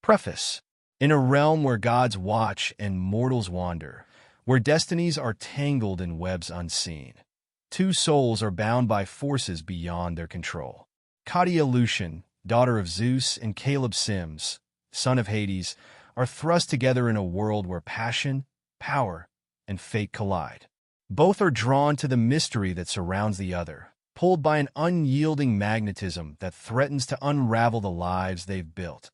Preface. In a realm where gods watch and mortals wander, where destinies are tangled in webs unseen, two souls are bound by forces beyond their control. Katya, daughter of Zeus, and Caleb Sims, son of Hades, are thrust together in a world where passion, power, and fate collide. Both are drawn to the mystery that surrounds the other, pulled by an unyielding magnetism that threatens to unravel the lives they've built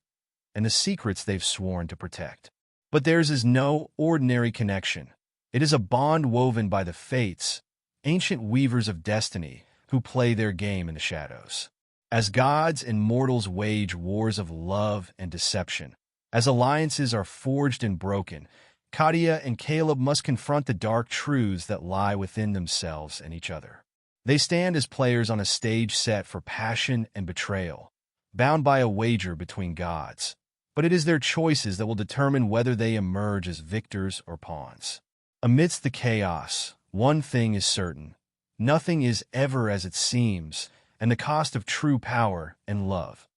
and the secrets they've sworn to protect. But theirs is no ordinary connection. It is a bond woven by the fates, ancient weavers of destiny who play their game in the shadows. As gods and mortals wage wars of love and deception, as alliances are forged and broken, Katya and Caleb must confront the dark truths that lie within themselves and each other. They stand as players on a stage set for passion and betrayal, bound by a wager between gods. But it is their choices that will determine whether they emerge as victors or pawns. Amidst the chaos, one thing is certain: nothing is ever as it seems, and the cost of true power and love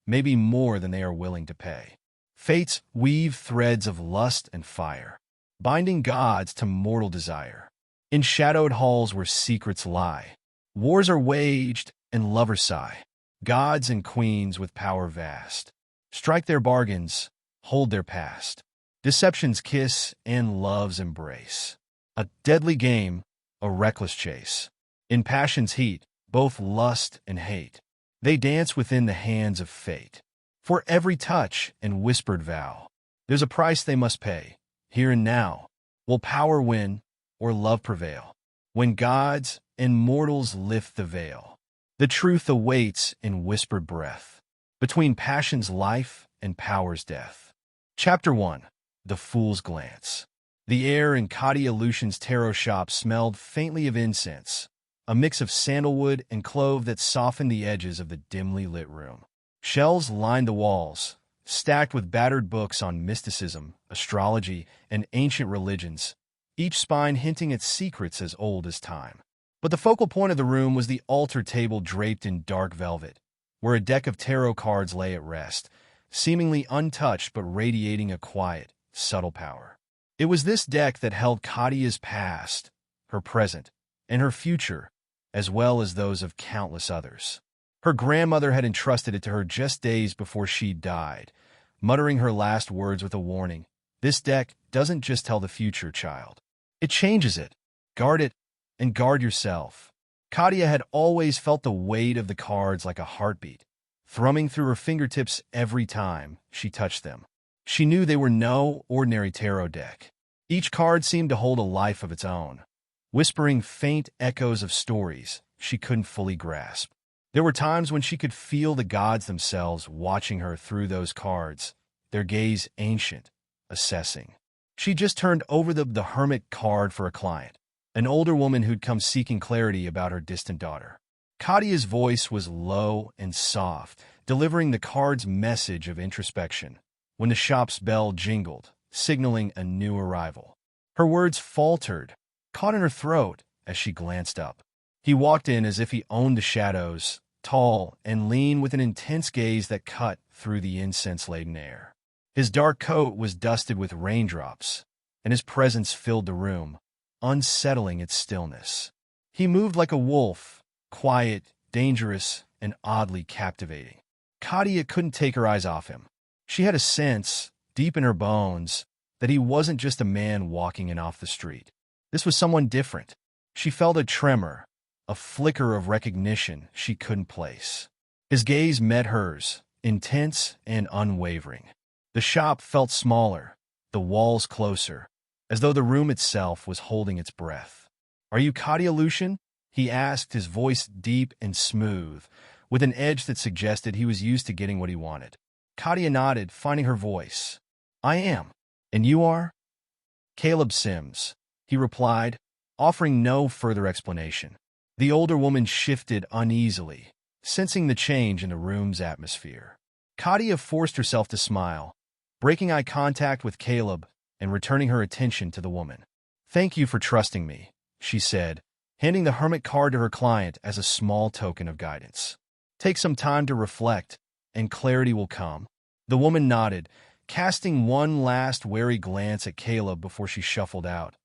may be more than they are willing to pay. Fates weave threads of lust and fire, binding gods to mortal desire. In shadowed halls where secrets lie, wars are waged and lovers sigh. Gods and queens with power vast strike their bargains, hold their past. Deception's kiss and love's embrace. A deadly game, a reckless chase. In passion's heat, both lust and hate, they dance within the hands of fate. For every touch and whispered vow, there's a price they must pay. Here and now, will power win or love prevail? When gods and mortals lift the veil, the truth awaits in whispered breath, between passion's life and power's death. Chapter 1. The Fool's Glance. The air in Katya tarot shop smelled faintly of incense, a mix of sandalwood and clove that softened the edges of the dimly lit room. Shelves lined the walls, stacked with battered books on mysticism, astrology, and ancient religions, each spine hinting at secrets as old as time. But the focal point of the room was the altar table draped in dark velvet, where a deck of tarot cards lay at rest, seemingly untouched but radiating a quiet, subtle power. It was this deck that held Katya's past, her present, and her future, as well as those of countless others. Her grandmother had entrusted it to her just days before she died, muttering her last words with a warning: "This deck doesn't just tell the future, child. It changes it. Guard it, and guard yourself." Katya had always felt the weight of the cards like a heartbeat, thrumming through her fingertips every time she touched them. She knew they were no ordinary tarot deck. Each card seemed to hold a life of its own, whispering faint echoes of stories she couldn't fully grasp. There were times when she could feel the gods themselves watching her through those cards, their gaze ancient, assessing. She just turned over the hermit card for a client, an older woman who'd come seeking clarity about her distant daughter. Katya's voice was low and soft, delivering the card's message of introspection, when the shop's bell jingled, signaling a new arrival. Her words faltered, caught in her throat as she glanced up. He walked in as if he owned the shadows, tall and lean with an intense gaze that cut through the incense-laden air. His dark coat was dusted with raindrops, and his presence filled the room, unsettling its stillness. He moved like a wolf, quiet, dangerous, and oddly captivating. Katya couldn't take her eyes off him. She had a sense, deep in her bones, that he wasn't just a man walking in off the street. This was someone different. She felt a tremor, a flicker of recognition she couldn't place. His gaze met hers, intense and unwavering. The shop felt smaller, the walls closer, as though the room itself was holding its breath. "Are you Katya?" he asked, his voice deep and smooth, with an edge that suggested he was used to getting what he wanted. Katya nodded, finding her voice. "I am. And you are?" "Caleb Sims," he replied, offering no further explanation. The older woman shifted uneasily, sensing the change in the room's atmosphere. Katya forced herself to smile, breaking eye contact with Caleb and returning her attention to the woman. "Thank you for trusting me," she said, handing the hermit card to her client as a small token of guidance. "Take some time to reflect, and clarity will come." The woman nodded, casting one last wary glance at Caleb before she shuffled out,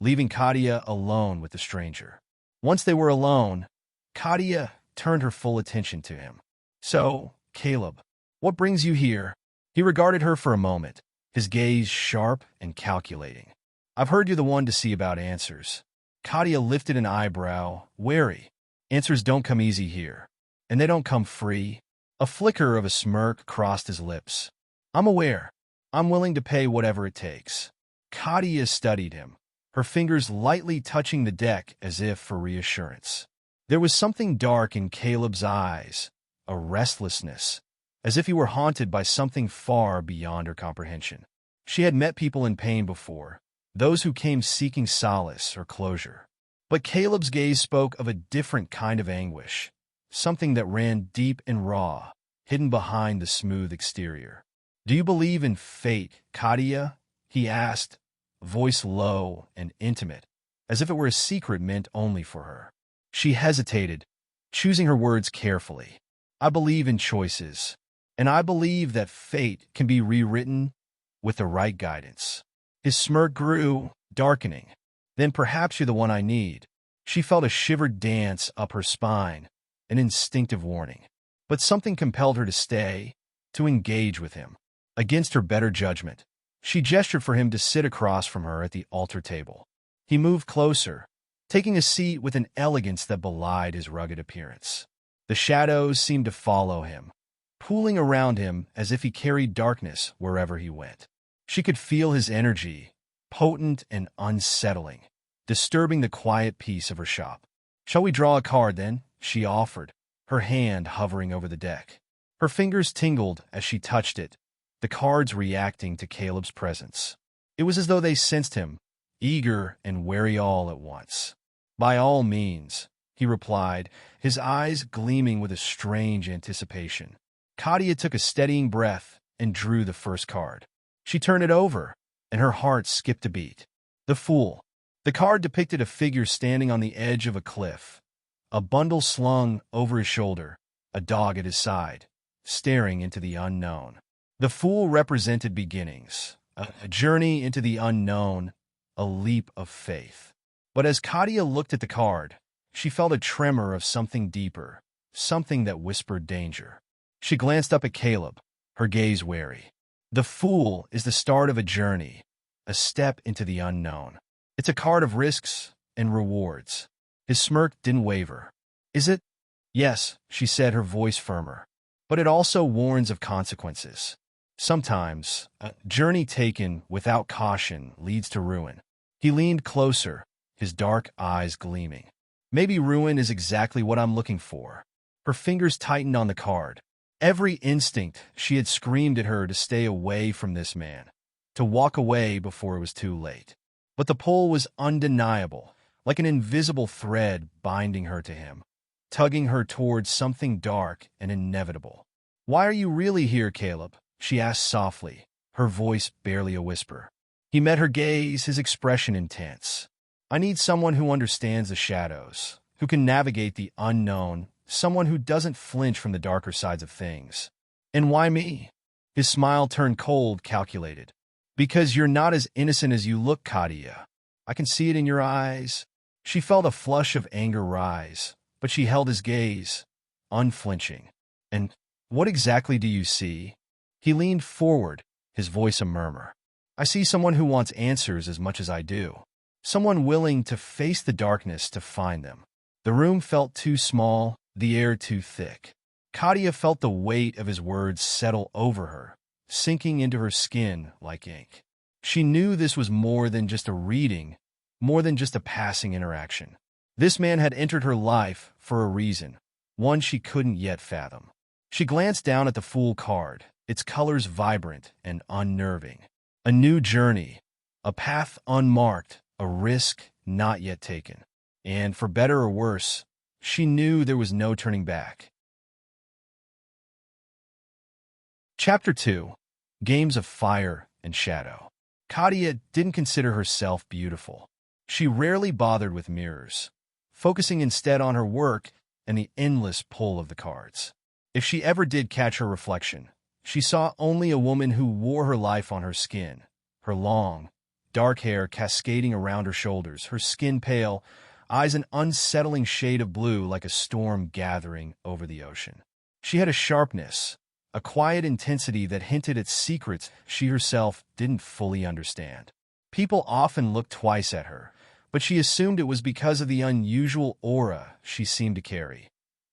leaving Katya alone with the stranger. Once they were alone, Katya turned her full attention to him. "So, Caleb, what brings you here?" He regarded her for a moment, his gaze sharp and calculating. "I've heard you're the one to see about answers." Katya lifted an eyebrow, wary. "Answers don't come easy here, and they don't come free." A flicker of a smirk crossed his lips. "I'm aware. I'm willing to pay whatever it takes." Katya studied him, her fingers lightly touching the deck as if for reassurance. There was something dark in Caleb's eyes, a restlessness, as if he were haunted by something far beyond her comprehension. She had met people in pain before, those who came seeking solace or closure. But Caleb's gaze spoke of a different kind of anguish, something that ran deep and raw, hidden behind the smooth exterior. "Do you believe in fate, Katya?" he asked, voice low and intimate, as if it were a secret meant only for her. She hesitated, choosing her words carefully. "I believe in choices, and I believe that fate can be rewritten with the right guidance." His smirk grew, darkening. "Then perhaps you're the one I need." She felt a shiver dance up her spine, an instinctive warning. But something compelled her to stay, to engage with him. Against her better judgment, she gestured for him to sit across from her at the altar table. He moved closer, taking a seat with an elegance that belied his rugged appearance. The shadows seemed to follow him, pooling around him as if he carried darkness wherever he went. She could feel his energy, potent and unsettling, disturbing the quiet peace of her shop. "Shall we draw a card, then?" she offered, her hand hovering over the deck. Her fingers tingled as she touched it, the cards reacting to Caleb's presence. It was as though they sensed him, eager and wary all at once. "By all means," he replied, his eyes gleaming with a strange anticipation. Katya took a steadying breath and drew the first card. She turned it over, and her heart skipped a beat. The Fool. The card depicted a figure standing on the edge of a cliff, a bundle slung over his shoulder, a dog at his side, staring into the unknown. The Fool represented beginnings, a journey into the unknown, a leap of faith. But as Katya looked at the card, she felt a tremor of something deeper, something that whispered danger. She glanced up at Caleb, her gaze wary. The Fool is the start of a journey, a step into the unknown. It's a card of risks and rewards. His smirk didn't waver. "Is it?" "Yes," she said, her voice firmer. "But it also warns of consequences. Sometimes, a journey taken without caution leads to ruin." He leaned closer, his dark eyes gleaming. "Maybe ruin is exactly what I'm looking for." Her fingers tightened on the card. Every instinct she had screamed at her to stay away from this man, to walk away before it was too late. But the pull was undeniable, like an invisible thread binding her to him, tugging her towards something dark and inevitable. "Why are you really here, Caleb?" she asked softly, her voice barely a whisper. He met her gaze, his expression intense. "I need someone who understands the shadows, who can navigate the unknown, someone who doesn't flinch from the darker sides of things." "And why me?" His smile turned cold, calculated. "Because you're not as innocent as you look, Katya. I can see it in your eyes." She felt a flush of anger rise, but she held his gaze, unflinching. "And what exactly do you see?" He leaned forward, his voice a murmur. "I see someone who wants answers as much as I do. Someone willing to face the darkness to find them." The room felt too small, the air too thick. Katya felt the weight of his words settle over her, sinking into her skin like ink. She knew this was more than just a reading, more than just a passing interaction. This man had entered her life for a reason, one she couldn't yet fathom. She glanced down at the Fool card, its colors vibrant and unnerving. A new journey, a path unmarked, a risk not yet taken. And for better or worse, she knew there was no turning back. Chapter 2. Games of Fire and Shadow. Katya didn't consider herself beautiful. She rarely bothered with mirrors, focusing instead on her work and the endless pull of the cards. If she ever did catch her reflection, She saw only a woman who wore her life on her skin, her long, dark hair cascading around her shoulders, her skin pale, eyes an unsettling shade of blue like a storm gathering over the ocean. She had a sharpness, a quiet intensity that hinted at secrets she herself didn't fully understand. People often looked twice at her, but she assumed it was because of the unusual aura she seemed to carry,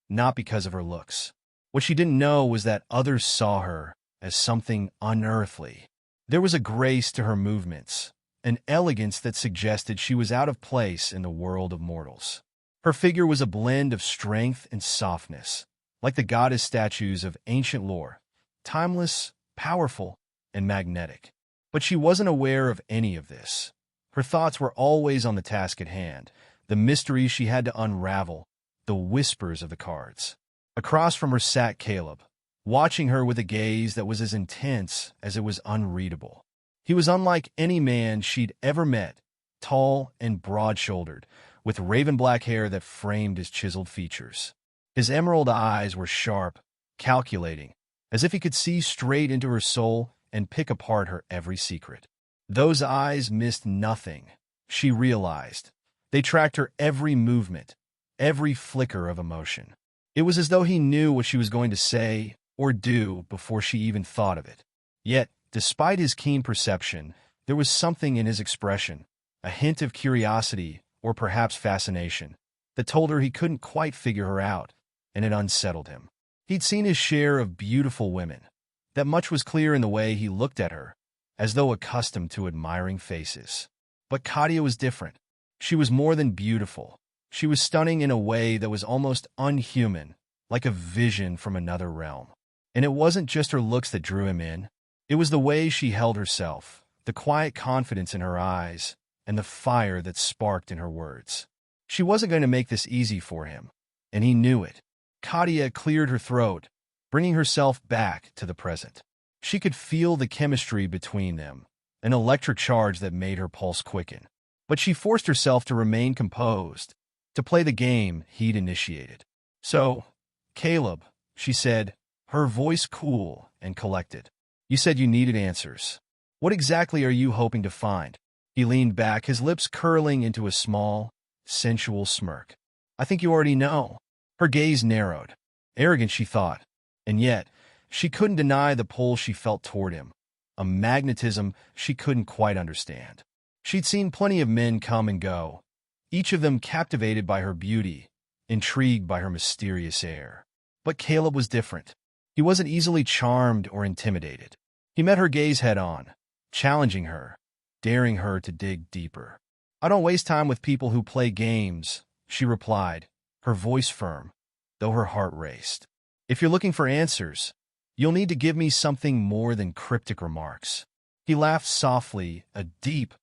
not because of her looks. What she didn't know was that others saw her as something unearthly. There was a grace to her movements, an elegance that suggested she was out of place in the world of mortals. Her figure was a blend of strength and softness, like the goddess statues of ancient lore, timeless, powerful, and magnetic. But she wasn't aware of any of this. Her thoughts were always on the task at hand, the mysteries she had to unravel, the whispers of the cards. Across from her sat Caleb, watching her with a gaze that was as intense as it was unreadable. He was unlike any man she'd ever met, tall and broad-shouldered, with raven-black hair that framed his chiseled features. His emerald eyes were sharp, calculating, as if he could see straight into her soul and pick apart her every secret. Those eyes missed nothing, she realized. They tracked her every movement, every flicker of emotion. It was as though he knew what she was going to say or do before she even thought of it. Yet, despite his keen perception, there was something in his expression, a hint of curiosity or perhaps fascination, that told her he couldn't quite figure her out, and it unsettled him. He'd seen his share of beautiful women. That much was clear in the way he looked at her, as though accustomed to admiring faces. But Katya was different. She was more than beautiful. She was stunning in a way that was almost unhuman, like a vision from another realm. And it wasn't just her looks that drew him in. It was the way she held herself, the quiet confidence in her eyes, and the fire that sparked in her words. She wasn't going to make this easy for him, and he knew it. Katya cleared her throat, bringing herself back to the present. She could feel the chemistry between them, an electric charge that made her pulse quicken. But she forced herself to remain composed, to play the game he'd initiated. "So, Caleb," she said, her voice cool and collected. "You said you needed answers. What exactly are you hoping to find?" He leaned back, his lips curling into a small, sensual smirk. "I think you already know." Her gaze narrowed. Arrogant, she thought. And yet, she couldn't deny the pull she felt toward him, a magnetism she couldn't quite understand. She'd seen plenty of men come and go, each of them captivated by her beauty, intrigued by her mysterious air. But Caleb was different. He wasn't easily charmed or intimidated. He met her gaze head-on, challenging her, daring her to dig deeper. "I don't waste time with people who play games," she replied, her voice firm, though her heart raced. "If you're looking for answers, you'll need to give me something more than cryptic remarks." He laughed softly, a deep,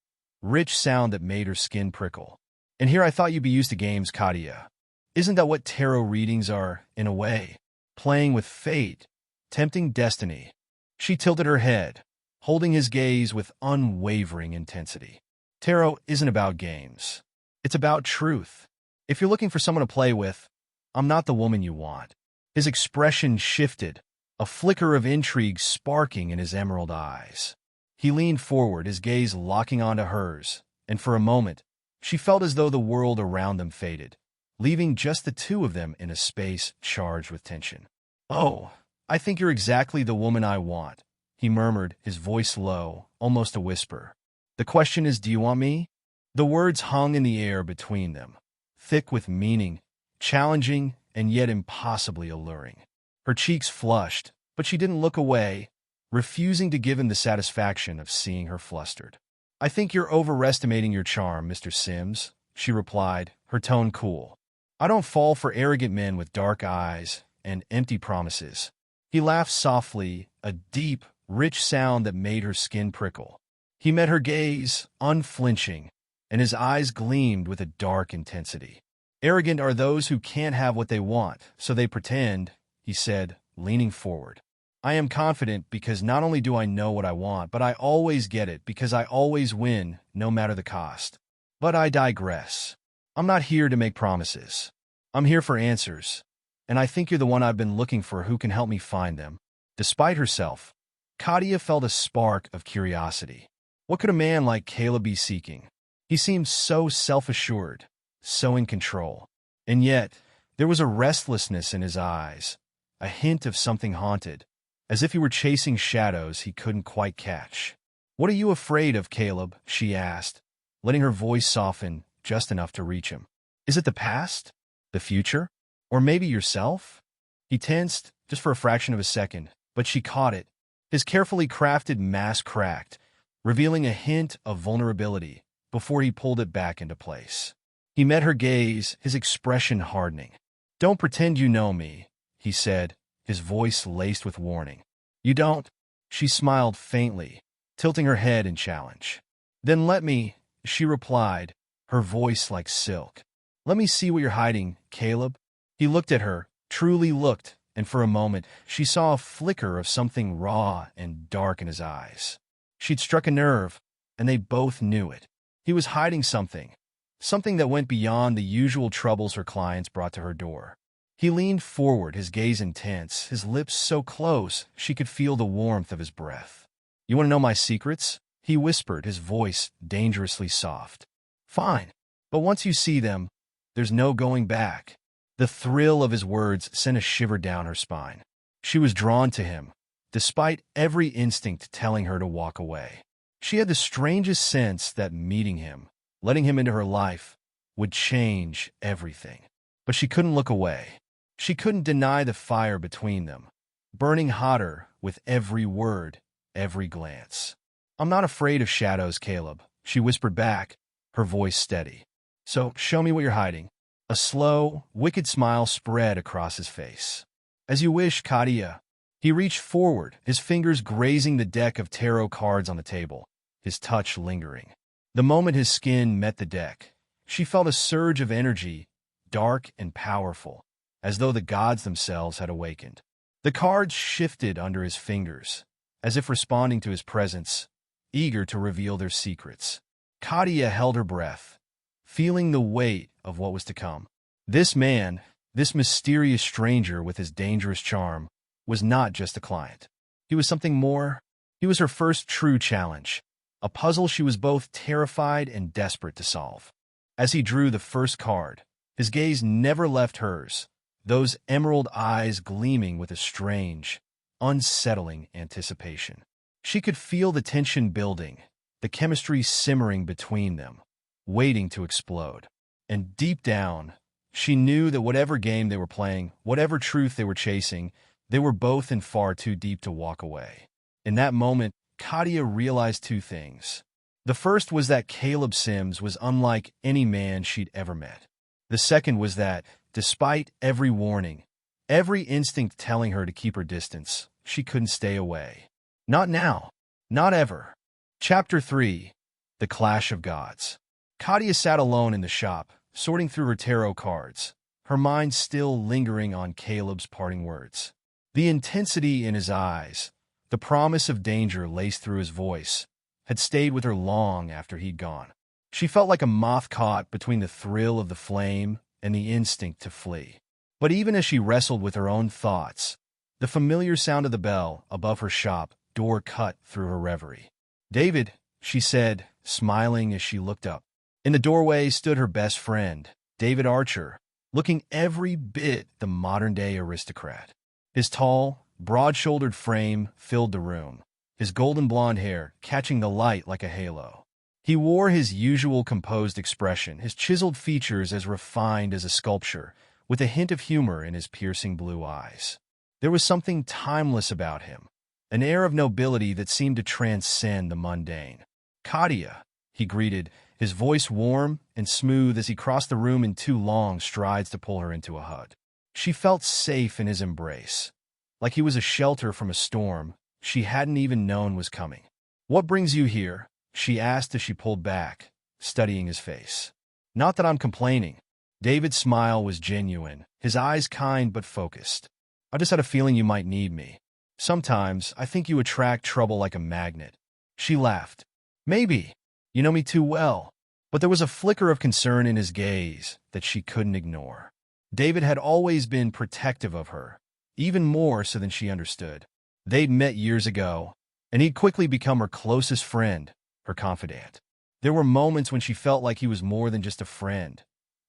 rich sound that made her skin prickle. "And here I thought you'd be used to games, Katya. Isn't that what tarot readings are, in a way? Playing with fate, tempting destiny." She tilted her head, holding his gaze with unwavering intensity. "Tarot isn't about games. It's about truth. If you're looking for someone to play with, I'm not the woman you want." His expression shifted, a flicker of intrigue sparking in his emerald eyes. He leaned forward, his gaze locking onto hers, and for a moment, she felt as though the world around them faded, leaving just the two of them in a space charged with tension. "Oh, I think you're exactly the woman I want," he murmured, his voice low, almost a whisper. "The question is, do you want me?" The words hung in the air between them, thick with meaning, challenging and yet impossibly alluring. Her cheeks flushed, but she didn't look away, refusing to give him the satisfaction of seeing her flustered. "I think you're overestimating your charm, Mr. Sims," she replied, her tone cool. "I don't fall for arrogant men with dark eyes and empty promises." He laughed softly, a deep, rich sound that made her skin prickle. He met her gaze, unflinching, and his eyes gleamed with a dark intensity. "Arrogant are those who can't have what they want, so they pretend," he said, leaning forward. "I am confident because not only do I know what I want, but I always get it because I always win, no matter the cost. But I digress. I'm not here to make promises. I'm here for answers, and I think you're the one I've been looking for who can help me find them." Despite herself, Katya felt a spark of curiosity. What could a man like Caleb be seeking? He seemed so self-assured, so in control. And yet, there was a restlessness in his eyes, a hint of something haunted, as if he were chasing shadows he couldn't quite catch. "What are you afraid of, Caleb?" she asked, letting her voice soften just enough to reach him. "Is it the past? The future? Or maybe yourself?" He tensed, just for a fraction of a second, but she caught it. His carefully crafted mask cracked, revealing a hint of vulnerability before he pulled it back into place. He met her gaze, his expression hardening. "Don't pretend you know me," he said, his voice laced with warning. "You don't?" She smiled faintly, tilting her head in challenge. "Then let me," she replied, her voice like silk. "Let me see what you're hiding, Caleb." He looked at her, truly looked, and for a moment she saw a flicker of something raw and dark in his eyes. She'd struck a nerve, and they both knew it. He was hiding something, something that went beyond the usual troubles her clients brought to her door. He leaned forward, his gaze intense, his lips so close she could feel the warmth of his breath. "You want to know my secrets?" he whispered, his voice dangerously soft. "Fine, but once you see them, there's no going back." The thrill of his words sent a shiver down her spine. She was drawn to him, despite every instinct telling her to walk away. She had the strangest sense that meeting him, letting him into her life, would change everything. But she couldn't look away. She couldn't deny the fire between them, burning hotter with every word, every glance. "I'm not afraid of shadows, Caleb," she whispered back, her voice steady. "So show me what you're hiding." A slow, wicked smile spread across his face. "As you wish, Katya." He reached forward, his fingers grazing the deck of tarot cards on the table, his touch lingering. The moment his skin met the deck, she felt a surge of energy, dark and powerful, as though the gods themselves had awakened. The cards shifted under his fingers, as if responding to his presence, eager to reveal their secrets. Katya held her breath, feeling the weight of what was to come. This man, this mysterious stranger with his dangerous charm, was not just a client. He was something more. He was her first true challenge, a puzzle she was both terrified and desperate to solve. As he drew the first card, his gaze never left hers, those emerald eyes gleaming with a strange, unsettling anticipation. She could feel the tension building, the chemistry simmering between them, waiting to explode. And deep down, she knew that whatever game they were playing, whatever truth they were chasing, they were both in far too deep to walk away. In that moment, Katya realized two things. The first was that Caleb Sims was unlike any man she'd ever met. The second was that, despite every warning, every instinct telling her to keep her distance, she couldn't stay away. Not now. Not ever. Chapter 3. The Clash of Gods. Katya sat alone in the shop, sorting through her tarot cards, her mind still lingering on Caleb's parting words. The intensity in his eyes, the promise of danger laced through his voice, had stayed with her long after he'd gone. She felt like a moth caught between the thrill of the flame and the instinct to flee. But even as she wrestled with her own thoughts, the familiar sound of the bell above her shop door cut through her reverie. "David," she said, smiling as she looked up. In the doorway stood her best friend, David Archer, looking every bit the modern-day aristocrat. His tall, broad-shouldered frame filled the room, his golden blonde hair catching the light like a halo. He wore his usual composed expression, his chiseled features as refined as a sculpture, with a hint of humor in his piercing blue eyes. There was something timeless about him, an air of nobility that seemed to transcend the mundane. "Katya," he greeted, his voice warm and smooth as he crossed the room in two long strides to pull her into a hug. She felt safe in his embrace, like he was a shelter from a storm she hadn't even known was coming. "What brings you here?" she asked as she pulled back, studying his face. "Not that I'm complaining." David's smile was genuine, his eyes kind but focused. "I just had a feeling you might need me. Sometimes I think you attract trouble like a magnet." She laughed. "Maybe. You know me too well." But there was a flicker of concern in his gaze that she couldn't ignore. David had always been protective of her, even more so than she understood. They'd met years ago, and he'd quickly become her closest friend, her confidant. There were moments when she felt like he was more than just a friend.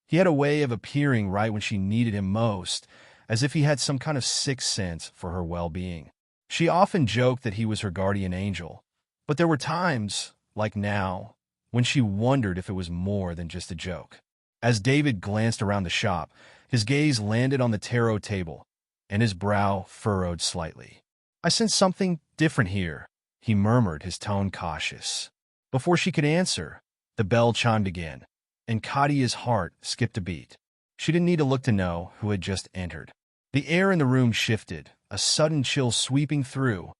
He had a way of appearing right when she needed him most, as if he had some kind of sixth sense for her well-being. She often joked that he was her guardian angel, but there were times, like now, when she wondered if it was more than just a joke. As David glanced around the shop, his gaze landed on the tarot table, and his brow furrowed slightly. "I sense something different here," he murmured, his tone cautious. Before she could answer, the bell chimed again, and Katya's heart skipped a beat. She didn't need to look to know who had just entered. The air in the room shifted, a sudden chill sweeping through,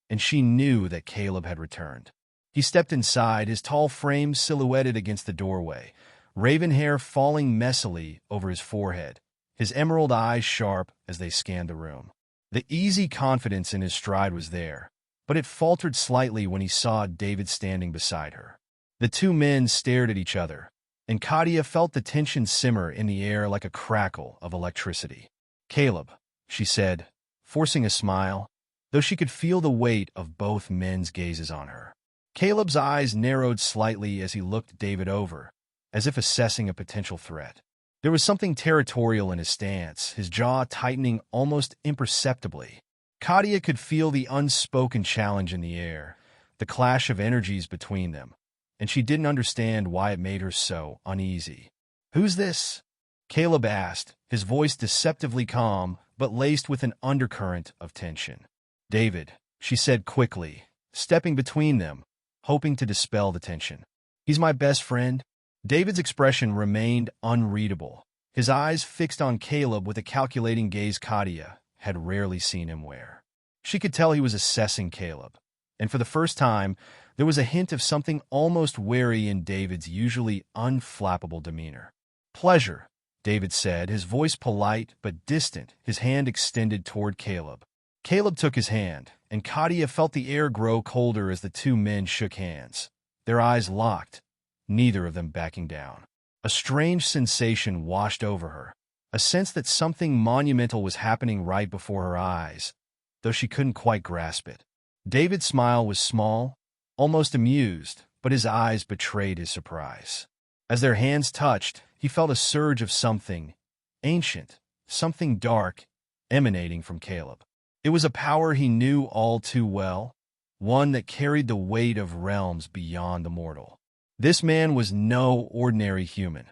and she knew that Caleb had returned. He stepped inside, his tall frame silhouetted against the doorway, raven hair falling messily over his forehead, his emerald eyes sharp as they scanned the room. The easy confidence in his stride was there, but it faltered slightly when he saw David standing beside her. The two men stared at each other, and Katya felt the tension simmer in the air like a crackle of electricity. "Caleb," she said, forcing a smile, though she could feel the weight of both men's gazes on her. Caleb's eyes narrowed slightly as he looked David over, as if assessing a potential threat. There was something territorial in his stance, his jaw tightening almost imperceptibly. Katya could feel the unspoken challenge in the air, the clash of energies between them, and she didn't understand why it made her so uneasy. "Who's this?" Caleb asked, his voice deceptively calm, but laced with an undercurrent of tension. "David," she said quickly, stepping between them, hoping to dispel the tension. "He's my best friend." David's expression remained unreadable, his eyes fixed on Caleb with a calculating gaze Katya had rarely seen him wear. She could tell he was assessing Caleb, and for the first time, there was a hint of something almost wary in David's usually unflappable demeanor. "Pleasure," David said, his voice polite but distant, his hand extended toward Caleb. Caleb took his hand, and Katya felt the air grow colder as the two men shook hands, their eyes locked, neither of them backing down. A strange sensation washed over her, a sense that something monumental was happening right before her eyes, though she couldn't quite grasp it. David's smile was small, almost amused, but his eyes betrayed his surprise. As their hands touched, he felt a surge of something ancient, something dark, emanating from Caleb. It was a power he knew all too well, one that carried the weight of realms beyond the mortal. This man was no ordinary human.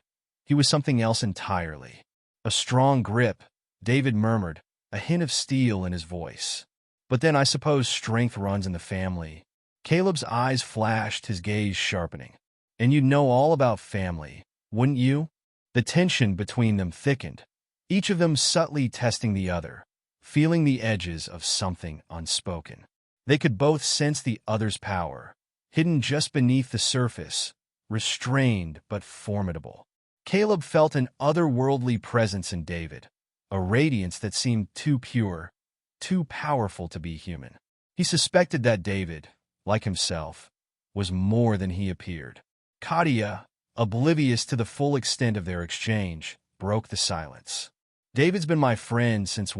He was something else entirely. "A strong grip," David murmured, a hint of steel in his voice. "But then I suppose strength runs in the family." Caleb's eyes flashed, his gaze sharpening. "And you'd know all about family, wouldn't you?" The tension between them thickened, each of them subtly testing the other, feeling the edges of something unspoken. They could both sense the other's power, hidden just beneath the surface, restrained but formidable. Caleb felt an otherworldly presence in David, a radiance that seemed too pure, too powerful to be human. He suspected that David, like himself, was more than he appeared. Katya, oblivious to the full extent of their exchange, broke the silence. "David's been my friend since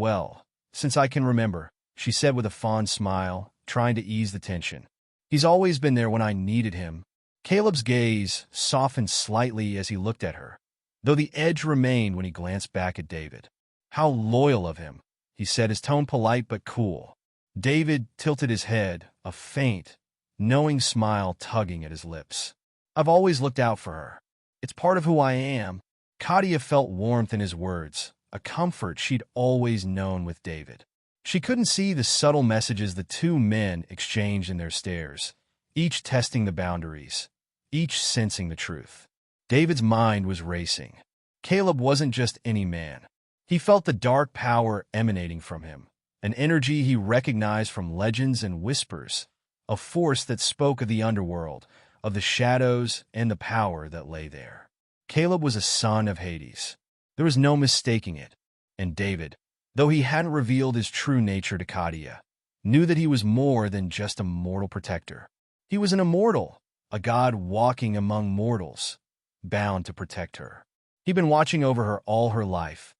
I can remember," she said with a fond smile, trying to ease the tension. "He's always been there when I needed him." Caleb's gaze softened slightly as he looked at her, though the edge remained when he glanced back at David. "How loyal of him," he said, his tone polite but cool. David tilted his head, a faint, knowing smile tugging at his lips. "I've always looked out for her. It's part of who I am." Katya felt warmth in his words, a comfort she'd always known with David. She couldn't see the subtle messages the two men exchanged in their stares, each testing the boundaries, each sensing the truth. David's mind was racing. Caleb wasn't just any man. He felt the dark power emanating from him, an energy he recognized from legends and whispers, a force that spoke of the underworld, of the shadows and the power that lay there. Caleb was a son of Hades. There was no mistaking it, and David, though he hadn't revealed his true nature to Katya, knew that he was more than just a mortal protector. He was an immortal, a god walking among mortals, bound to protect her. He'd been watching over her all her life,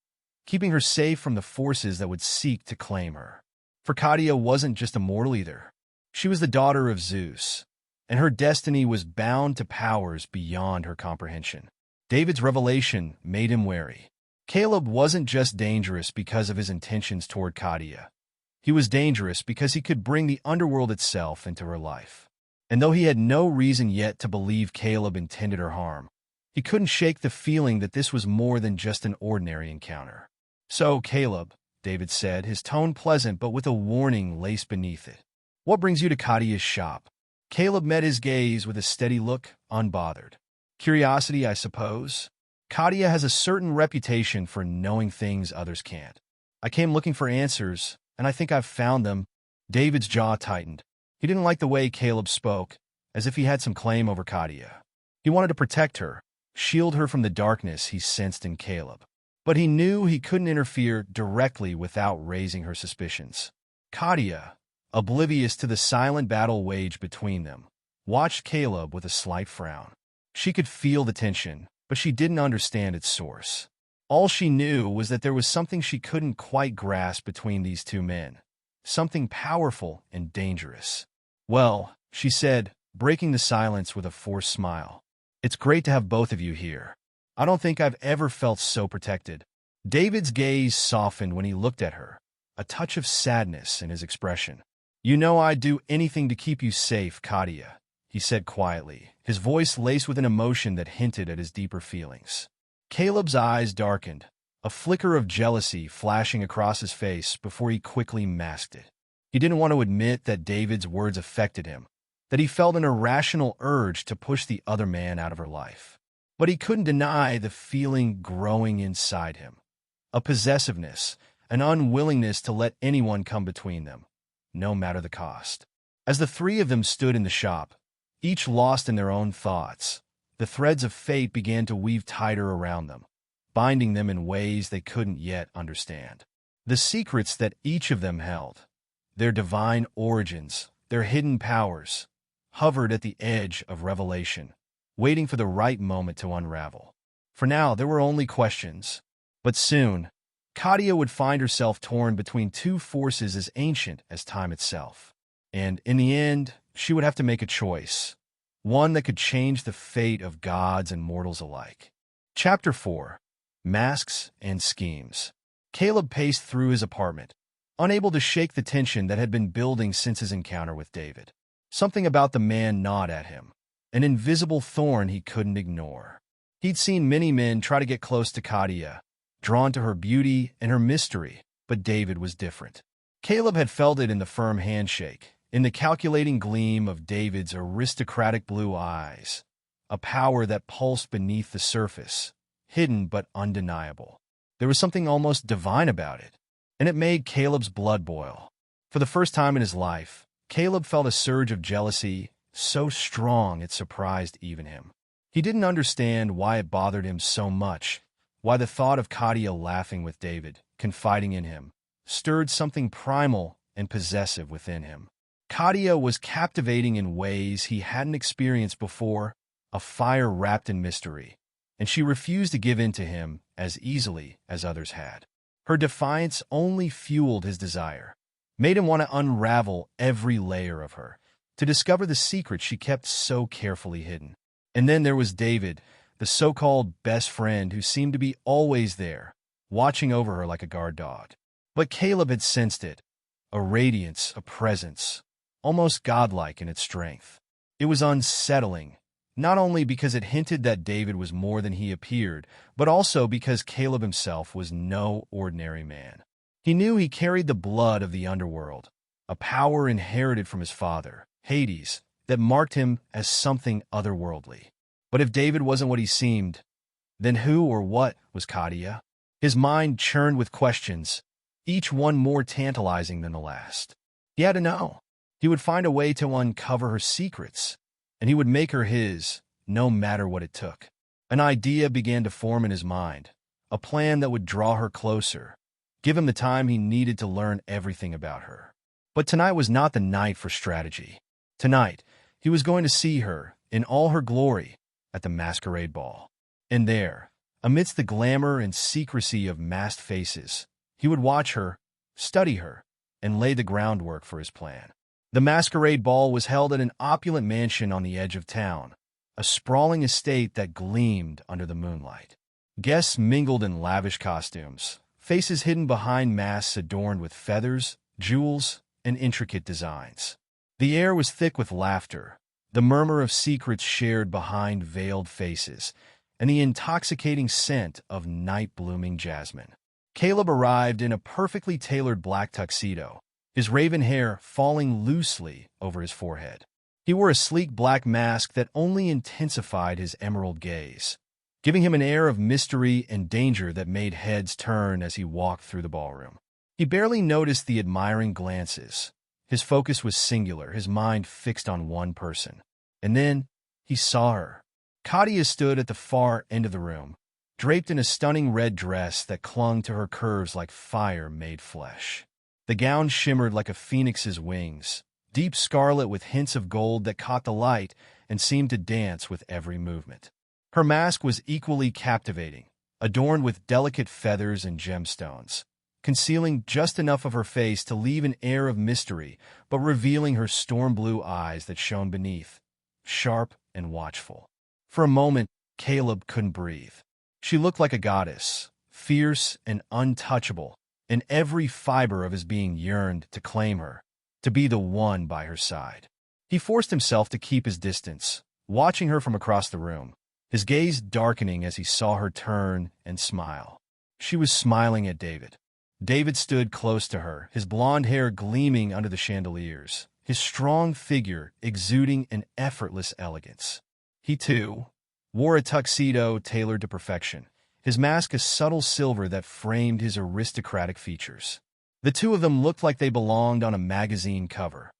keeping her safe from the forces that would seek to claim her. For Katya wasn't just a mortal either. She was the daughter of Zeus, and her destiny was bound to powers beyond her comprehension. David's revelation made him wary. Caleb wasn't just dangerous because of his intentions toward Katya. He was dangerous because he could bring the underworld itself into her life. And though he had no reason yet to believe Caleb intended her harm, he couldn't shake the feeling that this was more than just an ordinary encounter. "So, Caleb," David said, his tone pleasant but with a warning laced beneath it, "what brings you to Katya's shop?" Caleb met his gaze with a steady look, unbothered. "Curiosity, I suppose. Katya has a certain reputation for knowing things others can't. I came looking for answers, and I think I've found them." David's jaw tightened. He didn't like the way Caleb spoke, as if he had some claim over Katya. He wanted to protect her, shield her from the darkness he sensed in Caleb. But he knew he couldn't interfere directly without raising her suspicions. Katya, oblivious to the silent battle waged between them, watched Caleb with a slight frown. She could feel the tension, but she didn't understand its source. All she knew was that there was something she couldn't quite grasp between these two men, something powerful and dangerous. "Well," she said, breaking the silence with a forced smile, "it's great to have both of you here. I don't think I've ever felt so protected." David's gaze softened when he looked at her, a touch of sadness in his expression. "You know I'd do anything to keep you safe, Katya," he said quietly, his voice laced with an emotion that hinted at his deeper feelings. Caleb's eyes darkened, a flicker of jealousy flashing across his face before he quickly masked it. He didn't want to admit that David's words affected him, that he felt an irrational urge to push the other man out of her life. But he couldn't deny the feeling growing inside him, a possessiveness, an unwillingness to let anyone come between them, no matter the cost. As the three of them stood in the shop, each lost in their own thoughts, the threads of fate began to weave tighter around them, binding them in ways they couldn't yet understand. The secrets that each of them held, their divine origins, their hidden powers, hovered at the edge of revelation, waiting for the right moment to unravel. For now, there were only questions. But soon, Katya would find herself torn between two forces as ancient as time itself. And in the end, she would have to make a choice, one that could change the fate of gods and mortals alike. Chapter 4. Masks and Schemes. Caleb paced through his apartment, unable to shake the tension that had been building since his encounter with David. Something about the man gnawed at him, an invisible thorn he couldn't ignore. He'd seen many men try to get close to Katya, drawn to her beauty and her mystery, but David was different. Caleb had felt it in the firm handshake, in the calculating gleam of David's aristocratic blue eyes, a power that pulsed beneath the surface, hidden but undeniable. There was something almost divine about it, and it made Caleb's blood boil. For the first time in his life, Caleb felt a surge of jealousy, so strong it surprised even him. He didn't understand why it bothered him so much, why the thought of Katya laughing with David, confiding in him, stirred something primal and possessive within him. Katya was captivating in ways he hadn't experienced before, a fire wrapped in mystery, and she refused to give in to him as easily as others had. Her defiance only fueled his desire, made him want to unravel every layer of her, to discover the secret she kept so carefully hidden. And then there was David, the so-called best friend who seemed to be always there, watching over her like a guard dog. But Caleb had sensed it, a radiance, a presence, almost godlike in its strength. It was unsettling, not only because it hinted that David was more than he appeared, but also because Caleb himself was no ordinary man. He knew he carried the blood of the underworld, a power inherited from his father, Hades, that marked him as something otherworldly. But if David wasn't what he seemed, then who or what was Katya? His mind churned with questions, each one more tantalizing than the last. He had to know. He would find a way to uncover her secrets, and he would make her his, no matter what it took. An idea began to form in his mind, a plan that would draw her closer, give him the time he needed to learn everything about her. But tonight was not the night for strategy. Tonight, he was going to see her, in all her glory, at the masquerade ball. And there, amidst the glamour and secrecy of masked faces, he would watch her, study her, and lay the groundwork for his plan. The masquerade ball was held at an opulent mansion on the edge of town, a sprawling estate that gleamed under the moonlight. Guests mingled in lavish costumes, faces hidden behind masks adorned with feathers, jewels, and intricate designs. The air was thick with laughter, the murmur of secrets shared behind veiled faces, and the intoxicating scent of night-blooming jasmine. Caleb arrived in a perfectly tailored black tuxedo, his raven hair falling loosely over his forehead. He wore a sleek black mask that only intensified his emerald gaze, giving him an air of mystery and danger that made heads turn as he walked through the ballroom. He barely noticed the admiring glances. His focus was singular, his mind fixed on one person. And then he saw her. Katya stood at the far end of the room, draped in a stunning red dress that clung to her curves like fire made flesh. The gown shimmered like a phoenix's wings, deep scarlet with hints of gold that caught the light and seemed to dance with every movement. Her mask was equally captivating, adorned with delicate feathers and gemstones, concealing just enough of her face to leave an air of mystery, but revealing her storm-blue eyes that shone beneath, sharp and watchful. For a moment, Caleb couldn't breathe. She looked like a goddess, fierce and untouchable, and every fiber of his being yearned to claim her, to be the one by her side. He forced himself to keep his distance, watching her from across the room, his gaze darkening as he saw her turn and smile. She was smiling at David. David stood close to her, his blonde hair gleaming under the chandeliers, his strong figure exuding an effortless elegance. He, too, wore a tuxedo tailored to perfection, his mask a subtle silver that framed his aristocratic features. The two of them looked like they belonged on a magazine cover,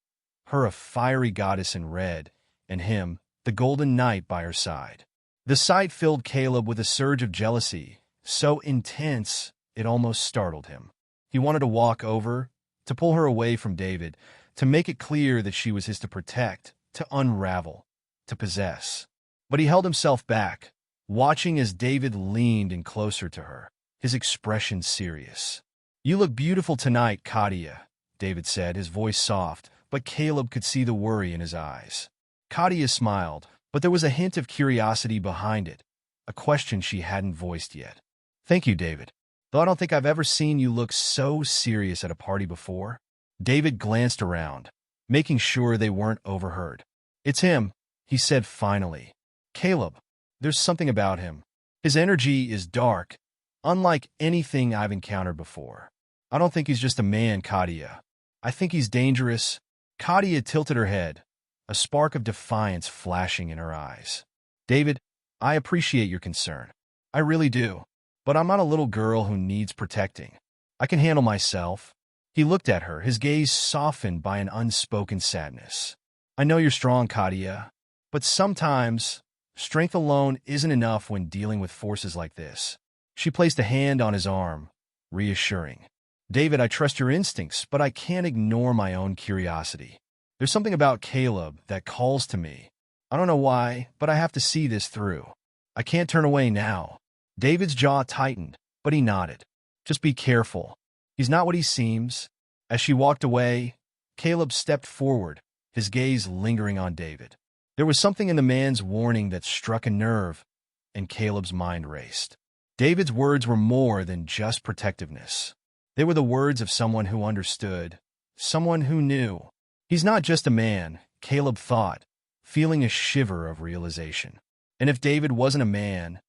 her a fiery goddess in red, and him, the golden knight by her side. The sight filled Caleb with a surge of jealousy, so intense it almost startled him. He wanted to walk over, to pull her away from David, to make it clear that she was his to protect, to unravel, to possess. But he held himself back, watching as David leaned in closer to her, his expression serious. "You look beautiful tonight, Katya," David said, his voice soft, but Caleb could see the worry in his eyes. Katya smiled, but there was a hint of curiosity behind it, a question she hadn't voiced yet. "Thank you, David. Though I don't think I've ever seen you look so serious at a party before." David glanced around, making sure they weren't overheard. "It's him," he said finally. "Caleb. There's something about him. His energy is dark, unlike anything I've encountered before. I don't think he's just a man, Katya. I think he's dangerous." Katya tilted her head, a spark of defiance flashing in her eyes. "David, I appreciate your concern. I really do. But I'm not a little girl who needs protecting. I can handle myself." He looked at her, his gaze softened by an unspoken sadness. "I know you're strong, Katya, but sometimes strength alone isn't enough when dealing with forces like this." She placed a hand on his arm, reassuring. "David, I trust your instincts, but I can't ignore my own curiosity. There's something about Caleb that calls to me. I don't know why, but I have to see this through. I can't turn away now." David's jaw tightened, but he nodded. "Just be careful. He's not what he seems." As she walked away, Caleb stepped forward, his gaze lingering on David. There was something in the man's warning that struck a nerve, and Caleb's mind raced. David's words were more than just protectiveness. They were the words of someone who understood, someone who knew. He's not just a man, Caleb thought, feeling a shiver of realization. And if David wasn't a man,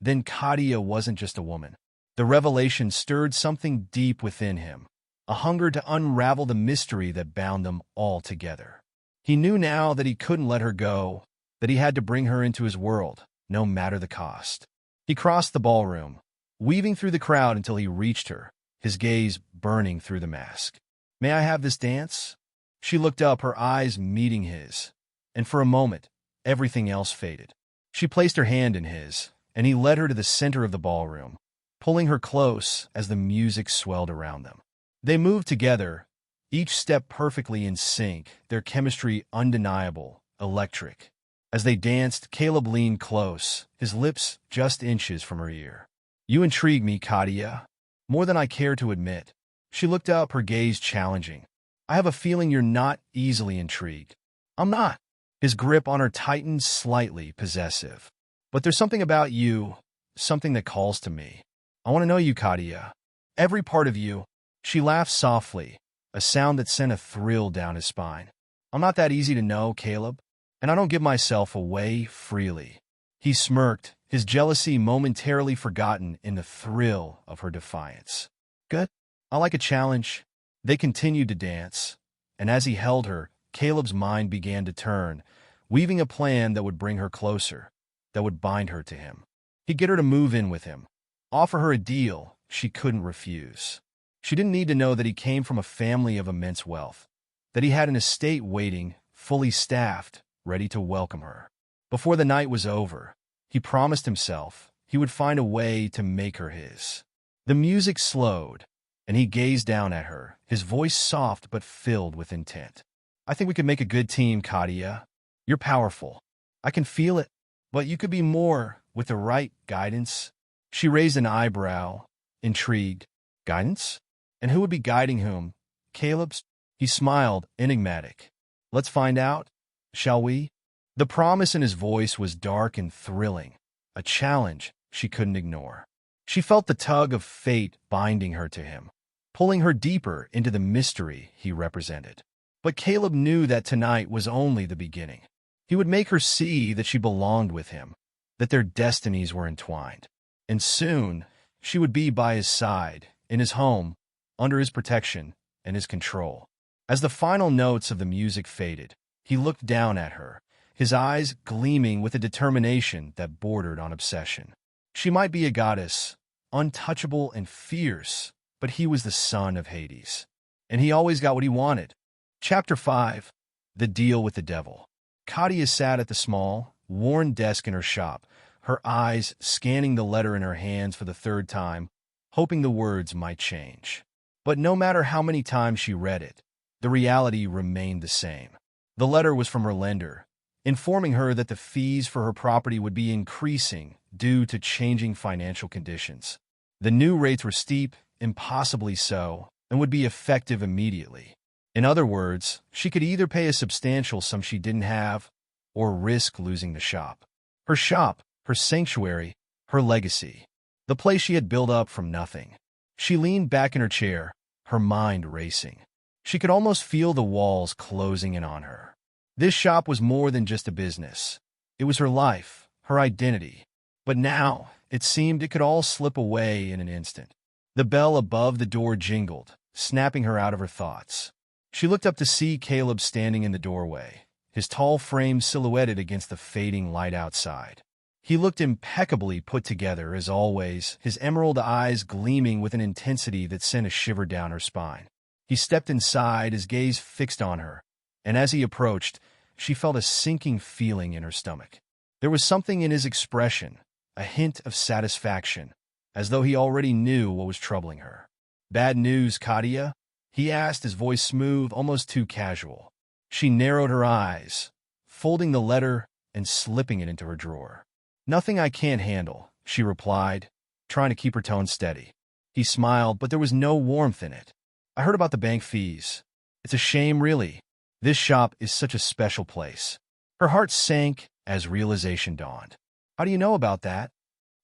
then Katya wasn't just a woman. The revelation stirred something deep within him, a hunger to unravel the mystery that bound them all together. He knew now that he couldn't let her go, that he had to bring her into his world, no matter the cost. He crossed the ballroom, weaving through the crowd until he reached her, his gaze burning through the mask. "May I have this dance?" She looked up, her eyes meeting his, and for a moment, everything else faded. She placed her hand in his, and he led her to the center of the ballroom, pulling her close as the music swelled around them. They moved together, each step perfectly in sync, their chemistry undeniable, electric. As they danced, Caleb leaned close, his lips just inches from her ear. "You intrigue me, Katya, more than I care to admit." She looked up, her gaze challenging, I have a feeling you're not easily intrigued. I'm not. His grip on her tightened, slightly possessive. But there's something about you, something that calls to me. I want to know you, Katya. Every part of you. She laughed softly, a sound that sent a thrill down his spine. I'm not that easy to know, Caleb, and I don't give myself away freely. He smirked, his jealousy momentarily forgotten in the thrill of her defiance. Good. I like a challenge. They continued to dance, and as he held her, Caleb's mind began to turn, weaving a plan that would bring her closer, that would bind her to him. He'd get her to move in with him, offer her a deal she couldn't refuse. She didn't need to know that he came from a family of immense wealth, that he had an estate waiting, fully staffed, ready to welcome her. Before the night was over, he promised himself he would find a way to make her his. The music slowed, and he gazed down at her, his voice soft but filled with intent. I think we could make a good team, Katya. You're powerful. I can feel it, but you could be more with the right guidance. She raised an eyebrow, intrigued. Guidance? And who would be guiding whom? Caleb's? He smiled, enigmatic. Let's find out, shall we? The promise in his voice was dark and thrilling, a challenge she couldn't ignore. She felt the tug of fate binding her to him, pulling her deeper into the mystery he represented. But Caleb knew that tonight was only the beginning. He would make her see that she belonged with him, that their destinies were entwined. And soon, she would be by his side, in his home, under his protection and his control. As the final notes of the music faded, he looked down at her, his eyes gleaming with a determination that bordered on obsession. She might be a goddess, untouchable and fierce, but he was the son of Hades. And he always got what he wanted. Chapter 5. The Deal with the Devil. Katya sat at the small, worn desk in her shop, her eyes scanning the letter in her hands for the third time, hoping the words might change. But no matter how many times she read it, the reality remained the same. The letter was from her lender, informing her that the fees for her property would be increasing due to changing financial conditions. The new rates were steep, impossibly so, and would be effective immediately. In other words, she could either pay a substantial sum she didn't have, or risk losing the shop. Her sanctuary, her legacy. The place she had built up from nothing. She leaned back in her chair, her mind racing. She could almost feel the walls closing in on her. This shop was more than just a business. It was her life, her identity. But now, it seemed it could all slip away in an instant. The bell above the door jingled, snapping her out of her thoughts. She looked up to see Caleb standing in the doorway, his tall frame silhouetted against the fading light outside. He looked impeccably put together, as always, his emerald eyes gleaming with an intensity that sent a shiver down her spine. He stepped inside, his gaze fixed on her, and as he approached, she felt a sinking feeling in her stomach. There was something in his expression, a hint of satisfaction, as though he already knew what was troubling her. "Bad news, Katya?" he asked, his voice smooth, almost too casual. She narrowed her eyes, folding the letter and slipping it into her drawer. "Nothing I can't handle," she replied, trying to keep her tone steady. He smiled, but there was no warmth in it. "I heard about the bank fees. It's a shame, really. This shop is such a special place." Her heart sank as realization dawned. "How do you know about that?"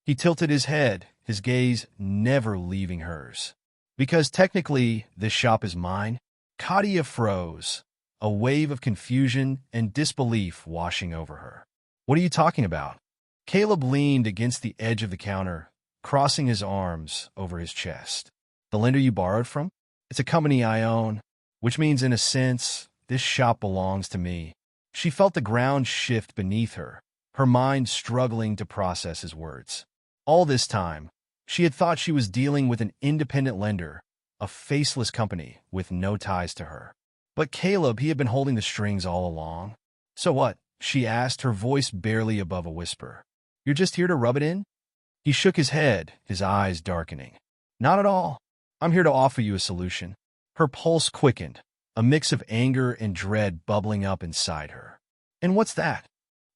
He tilted his head, his gaze never leaving hers. "Because technically, this shop is mine." Katya froze, a wave of confusion and disbelief washing over her. "What are you talking about?" Caleb leaned against the edge of the counter, crossing his arms over his chest. "The lender you borrowed from? It's a company I own, which means, in a sense, this shop belongs to me." She felt the ground shift beneath her, her mind struggling to process his words. All this time, she had thought she was dealing with an independent lender, a faceless company with no ties to her. But Caleb, he had been holding the strings all along. "So what?" she asked, her voice barely above a whisper. "You're just here to rub it in?" He shook his head, his eyes darkening. "Not at all. I'm here to offer you a solution." Her pulse quickened, a mix of anger and dread bubbling up inside her. "And what's that?"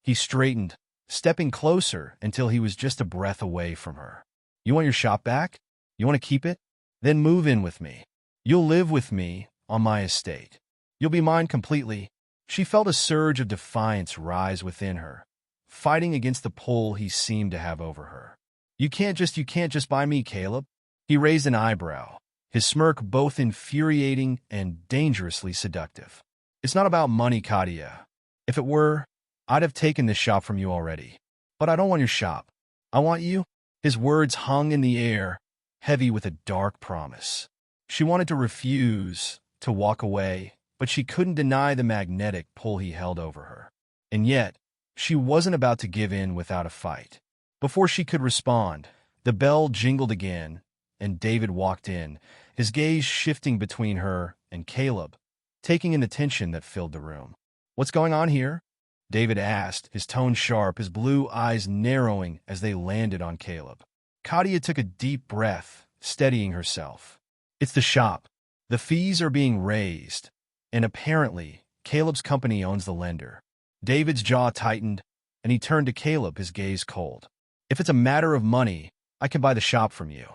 He straightened, stepping closer until he was just a breath away from her. "You want your shop back? You want to keep it? Then move in with me. You'll live with me on my estate." You'll be mine completely. She felt a surge of defiance rise within her, fighting against the pull he seemed to have over her. You can't just buy me, Caleb. He raised an eyebrow, his smirk both infuriating and dangerously seductive. It's not about money, Katya. If it were, I'd have taken this shop from you already. But I don't want your shop. I want you. His words hung in the air, heavy with a dark promise. She wanted to refuse, to walk away, but she couldn't deny the magnetic pull he held over her. And yet, she wasn't about to give in without a fight. Before she could respond, the bell jingled again, and David walked in, his gaze shifting between her and Caleb, taking in the tension that filled the room. "What's going on here?" David asked, his tone sharp, his blue eyes narrowing as they landed on Caleb. Katya took a deep breath, steadying herself. "It's the shop. The fees are being raised, and apparently, Caleb's company owns the lender." David's jaw tightened, and he turned to Caleb, his gaze cold. "If it's a matter of money, I can buy the shop from you.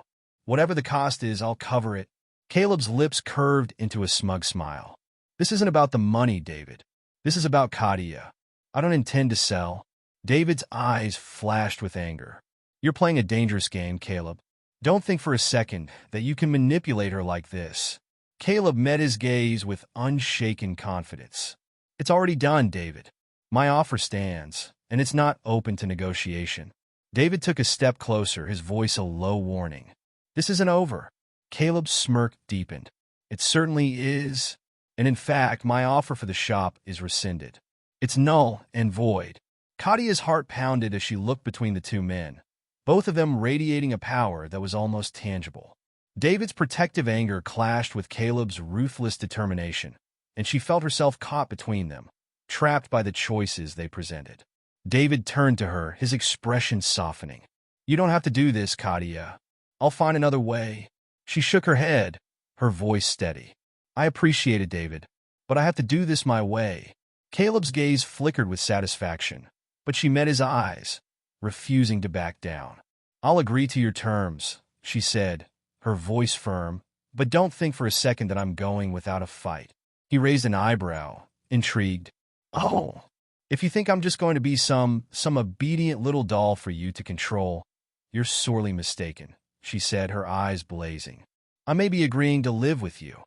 Whatever the cost is, I'll cover it." Caleb's lips curved into a smug smile. "This isn't about the money, David. This is about Katya. I don't intend to sell." David's eyes flashed with anger. "You're playing a dangerous game, Caleb. Don't think for a second that you can manipulate her like this." Caleb met his gaze with unshaken confidence. "It's already done, David. My offer stands, and it's not open to negotiation." David took a step closer, his voice a low warning. "This isn't over." Caleb's smirk deepened. "It certainly is, and in fact, my offer for the shop is rescinded. It's null and void." Katya's heart pounded as she looked between the two men, both of them radiating a power that was almost tangible. David's protective anger clashed with Caleb's ruthless determination, and she felt herself caught between them, trapped by the choices they presented. David turned to her, his expression softening. "You don't have to do this, Katya. I'll find another way." She shook her head, her voice steady. "I appreciate it, David, but I have to do this my way." Caleb's gaze flickered with satisfaction, but she met his eyes, refusing to back down. "I'll agree to your terms," she said, her voice firm, "but don't think for a second that I'm going without a fight." He raised an eyebrow, intrigued. "Oh, if you think I'm just going to be some obedient little doll for you to control, you're sorely mistaken," she said, her eyes blazing. "I may be agreeing to live with you,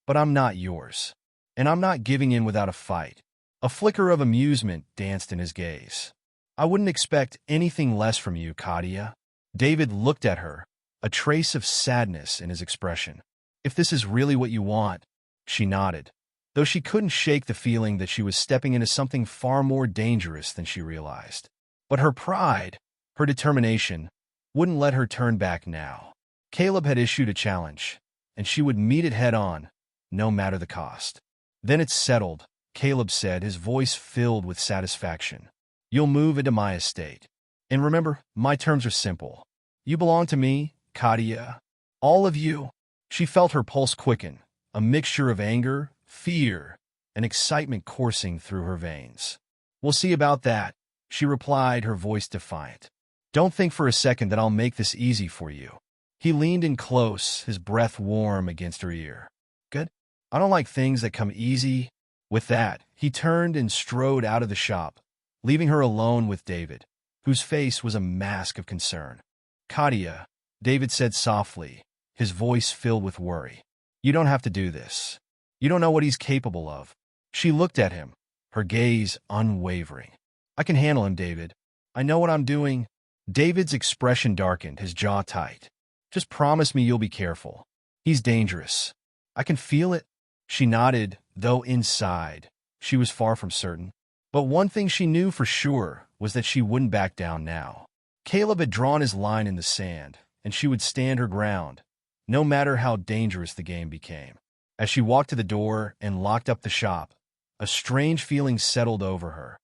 but I'm not yours, and I'm not giving in without a fight." A flicker of amusement danced in his gaze. "I wouldn't expect anything less from you, Katya." David looked at her, a trace of sadness in his expression. "If this is really what you want," she nodded, though she couldn't shake the feeling that she was stepping into something far more dangerous than she realized. But her pride, her determination, wouldn't let her turn back now. Caleb had issued a challenge, and she would meet it head-on, no matter the cost. "Then it's settled," Caleb said, his voice filled with satisfaction. "You'll move into my estate. And remember, my terms are simple. You belong to me, Katya. All of you." She felt her pulse quicken, a mixture of anger, fear, and excitement coursing through her veins. "We'll see about that," she replied, her voice defiant. "Don't think for a second that I'll make this easy for you." He leaned in close, his breath warm against her ear. "Good. I don't like things that come easy." With that, he turned and strode out of the shop, leaving her alone with David, whose face was a mask of concern. "Katya," David said softly, his voice filled with worry. "You don't have to do this. You don't know what he's capable of." She looked at him, her gaze unwavering. "I can handle him, David. I know what I'm doing." David's expression darkened, his jaw tight. "Just promise me you'll be careful. He's dangerous. I can feel it." She nodded, though inside, she was far from certain. But one thing she knew for sure was that she wouldn't back down now. Caleb had drawn his line in the sand, and she would stand her ground, no matter how dangerous the game became. As she walked to the door and locked up the shop, a strange feeling settled over her,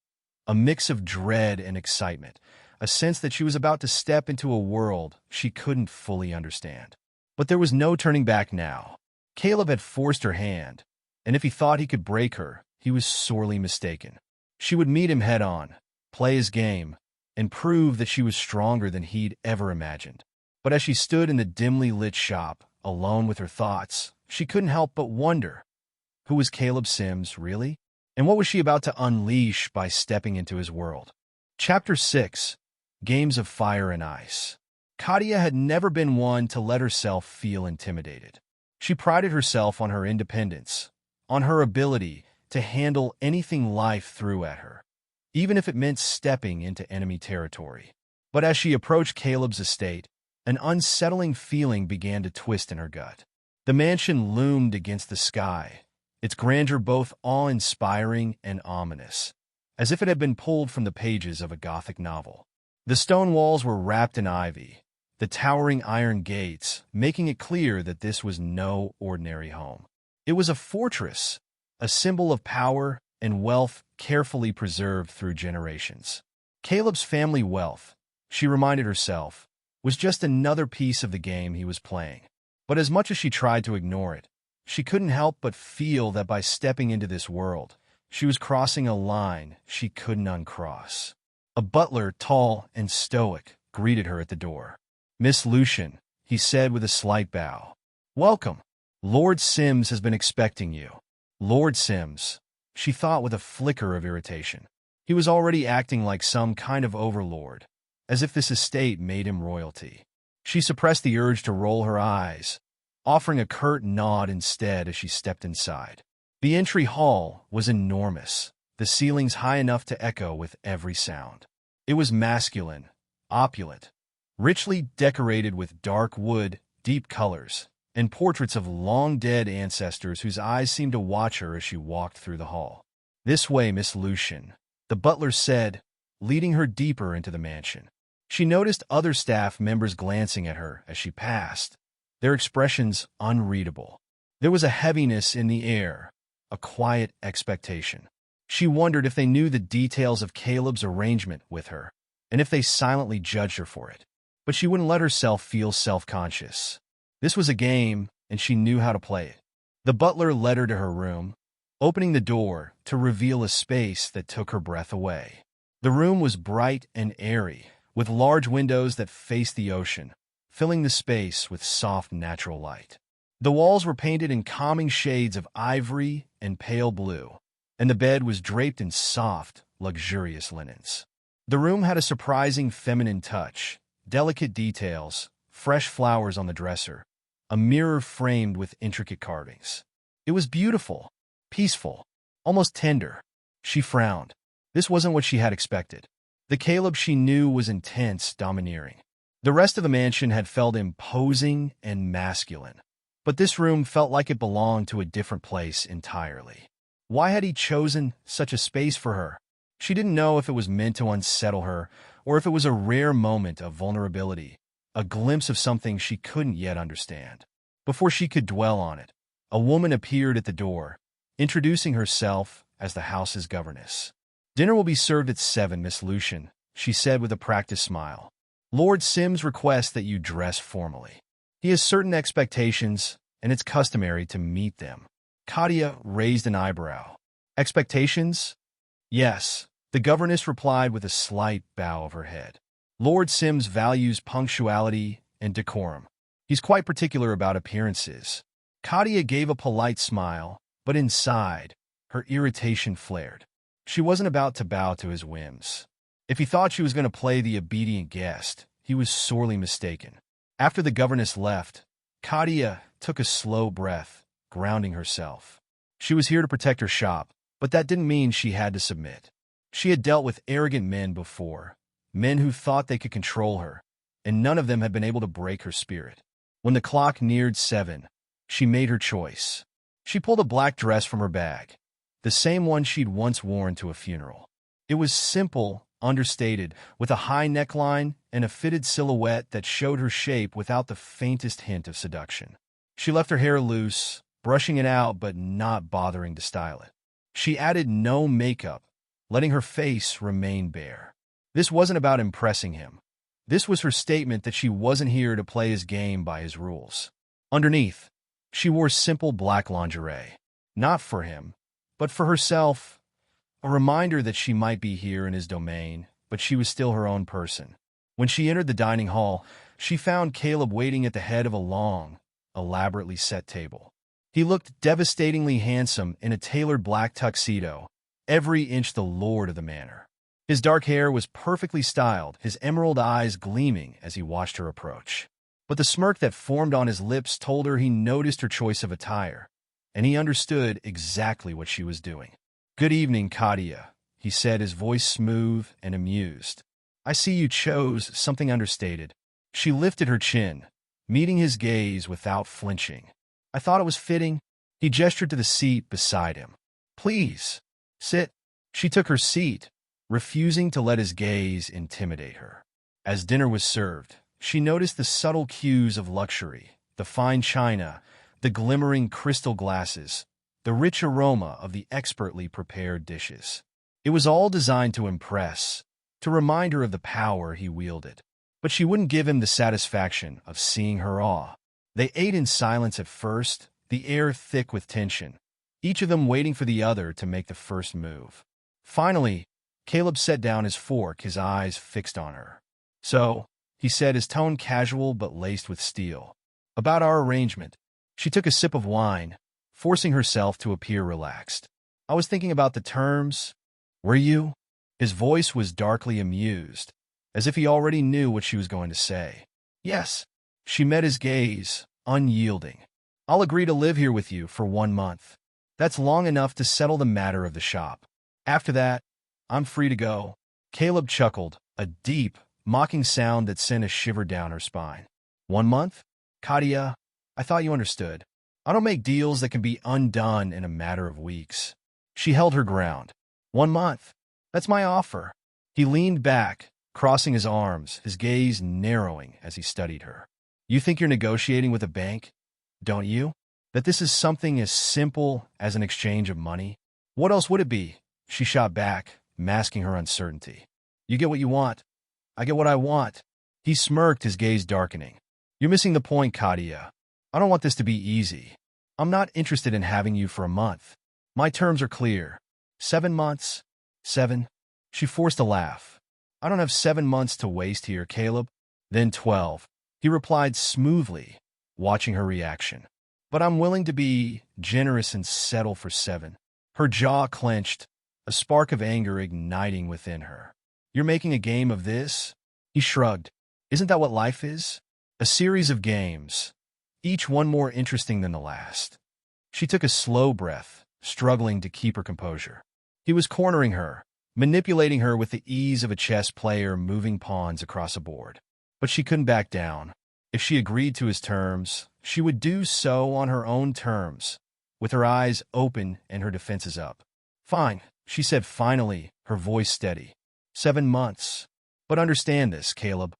a mix of dread and excitement, a sense that she was about to step into a world she couldn't fully understand. But there was no turning back now. Caleb had forced her hand, and if he thought he could break her, he was sorely mistaken. She would meet him head-on, play his game, and prove that she was stronger than he'd ever imagined. But as she stood in the dimly lit shop, alone with her thoughts, she couldn't help but wonder, Who was Caleb Sims, really? And what was she about to unleash by stepping into his world? Chapter 6. Games of Fire and Ice. Katya had never been one to let herself feel intimidated. She prided herself on her independence, on her ability to handle anything life threw at her, even if it meant stepping into enemy territory. But as she approached Caleb's estate, an unsettling feeling began to twist in her gut. The mansion loomed against the sky, its grandeur both awe-inspiring and ominous, as if it had been pulled from the pages of a Gothic novel. The stone walls were wrapped in ivy, the towering iron gates making it clear that this was no ordinary home. It was a fortress, a symbol of power and wealth carefully preserved through generations. Caleb's family wealth, she reminded herself, was just another piece of the game he was playing. But as much as she tried to ignore it, she couldn't help but feel that by stepping into this world, she was crossing a line she couldn't uncross. A butler, tall and stoic, greeted her at the door. "Miss Lucian," he said with a slight bow. "Welcome. Lord Sims has been expecting you." Lord Sims, she thought with a flicker of irritation. He was already acting like some kind of overlord, as if this estate made him royalty. She suppressed the urge to roll her eyes, offering a curt nod instead as she stepped inside. The entry hall was enormous, the ceilings high enough to echo with every sound. It was masculine, opulent, richly decorated with dark wood, deep colors, and portraits of long-dead ancestors whose eyes seemed to watch her as she walked through the hall. "This way, Miss Lucian," the butler said, leading her deeper into the mansion. She noticed other staff members glancing at her as she passed, their expressions unreadable. There was a heaviness in the air, a quiet expectation. She wondered if they knew the details of Caleb's arrangement with her, and if they silently judged her for it. But she wouldn't let herself feel self-conscious. This was a game, and she knew how to play it. The butler led her to her room, opening the door to reveal a space that took her breath away. The room was bright and airy, with large windows that faced the ocean, filling the space with soft natural light. The walls were painted in calming shades of ivory and pale blue, and the bed was draped in soft, luxurious linens. The room had a surprising feminine touch, delicate details, fresh flowers on the dresser, a mirror framed with intricate carvings. It was beautiful, peaceful, almost tender. She frowned. This wasn't what she had expected. The Caleb she knew was intense, domineering. The rest of the mansion had felt imposing and masculine, but this room felt like it belonged to a different place entirely. Why had he chosen such a space for her? She didn't know if it was meant to unsettle her, or if it was a rare moment of vulnerability, a glimpse of something she couldn't yet understand. Before she could dwell on it, a woman appeared at the door, introducing herself as the house's governess. "Dinner will be served at 7, Miss Lucian," she said with a practiced smile. "Lord Sims requests that you dress formally. He has certain expectations, and it's customary to meet them." Katya raised an eyebrow. "Expectations?" "Yes," the governess replied with a slight bow of her head. "Lord Sims values punctuality and decorum. He's quite particular about appearances." Katya gave a polite smile, but inside, her irritation flared. She wasn't about to bow to his whims. If he thought she was going to play the obedient guest, he was sorely mistaken. After the governess left, Katya took a slow breath, grounding herself. She was here to protect her shop, but that didn't mean she had to submit. She had dealt with arrogant men before, men who thought they could control her, and none of them had been able to break her spirit. When the clock neared 7, she made her choice. She pulled a black dress from her bag, the same one she'd once worn to a funeral. It was simple, understated, with a high neckline and a fitted silhouette that showed her shape without the faintest hint of seduction. She left her hair loose, brushing it out but not bothering to style it. She added no makeup, letting her face remain bare. This wasn't about impressing him. This was her statement that she wasn't here to play his game by his rules. Underneath, she wore simple black lingerie. Not for him, but for herself, a reminder that she might be here in his domain, but she was still her own person. When she entered the dining hall, she found Caleb waiting at the head of a long, elaborately set table. He looked devastatingly handsome in a tailored black tuxedo, every inch the lord of the manor. His dark hair was perfectly styled, his emerald eyes gleaming as he watched her approach. But the smirk that formed on his lips told her he noticed her choice of attire, and he understood exactly what she was doing. "Good evening, Katya," he said, his voice smooth and amused. "I see you chose something understated." She lifted her chin, meeting his gaze without flinching. "I thought it was fitting." He gestured to the seat beside him. "Please, sit." She took her seat, refusing to let his gaze intimidate her. As dinner was served, she noticed the subtle cues of luxury, the fine china, the glimmering crystal glasses, the rich aroma of the expertly prepared dishes. It was all designed to impress, to remind her of the power he wielded. But she wouldn't give him the satisfaction of seeing her awe. They ate in silence at first, the air thick with tension, each of them waiting for the other to make the first move. Finally, Caleb set down his fork, his eyes fixed on her. "So," he said, his tone casual but laced with steel, "about our arrangement." She took a sip of wine, forcing herself to appear relaxed. "I was thinking about the terms." "Were you?" His voice was darkly amused, as if he already knew what she was going to say. "Yes." She met his gaze, unyielding. "I'll agree to live here with you for 1 month. That's long enough to settle the matter of the shop. After that, I'm free to go." Caleb chuckled, a deep, mocking sound that sent a shiver down her spine. "1 month? Katya, I thought you understood. I don't make deals that can be undone in a matter of weeks." She held her ground. 1 month. That's my offer." He leaned back, crossing his arms, his gaze narrowing as he studied her. "You think you're negotiating with a bank, don't you? That this is something as simple as an exchange of money? What else would it be?" She shot back, masking her uncertainty. "You get what you want. I get what I want." He smirked, his gaze darkening. "You're missing the point, Katya. I don't want this to be easy. I'm not interested in having you for a month. My terms are clear. 7 months. 7. She forced a laugh. "I don't have 7 months to waste here, Caleb." "Then 12. He replied smoothly, watching her reaction. "But I'm willing to be generous and settle for 7. Her jaw clenched, a spark of anger igniting within her. "You're making a game of this?" He shrugged. "Isn't that what life is? A series of games, each one more interesting than the last." She took a slow breath, struggling to keep her composure. He was cornering her, manipulating her with the ease of a chess player moving pawns across a board. But she couldn't back down. If she agreed to his terms, she would do so on her own terms, with her eyes open and her defenses up. "Fine," she said finally, her voice steady. 7 months. But understand this, Caleb.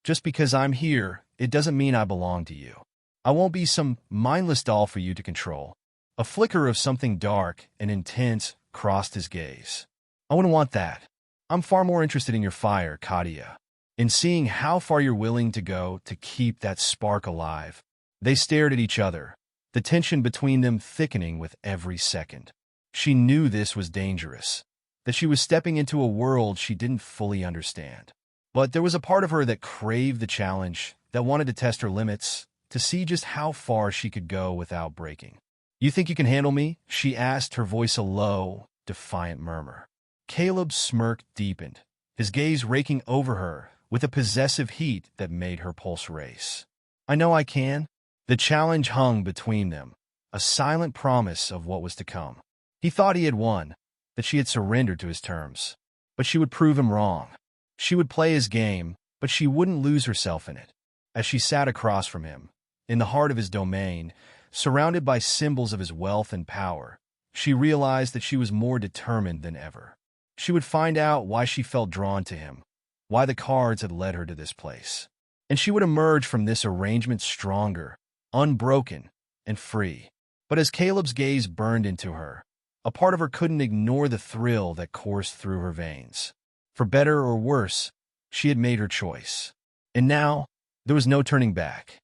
Just because I'm here, it doesn't mean I belong to you. I won't be some mindless doll for you to control." A flicker of something dark and intense crossed his gaze. "I wouldn't want that. I'm far more interested in your fire, Katya, in seeing how far you're willing to go to keep that spark alive." They stared at each other, the tension between them thickening with every second. She knew this was dangerous, that she was stepping into a world she didn't fully understand. But there was a part of her that craved the challenge, that wanted to test her limits, to see just how far she could go without breaking. "You think you can handle me?" she asked, her voice a low, defiant murmur. Caleb's smirk deepened, his gaze raking over her with a possessive heat that made her pulse race. "I know I can." The challenge hung between them, a silent promise of what was to come. He thought he had won, that she had surrendered to his terms. But she would prove him wrong. She would play his game, but she wouldn't lose herself in it. As she sat across from him, in the heart of his domain, surrounded by symbols of his wealth and power, she realized that she was more determined than ever. She would find out why she felt drawn to him, why the cards had led her to this place. And she would emerge from this arrangement stronger, unbroken, and free. But as Caleb's gaze burned into her, a part of her couldn't ignore the thrill that coursed through her veins. For better or worse, she had made her choice. And now, there was no turning back.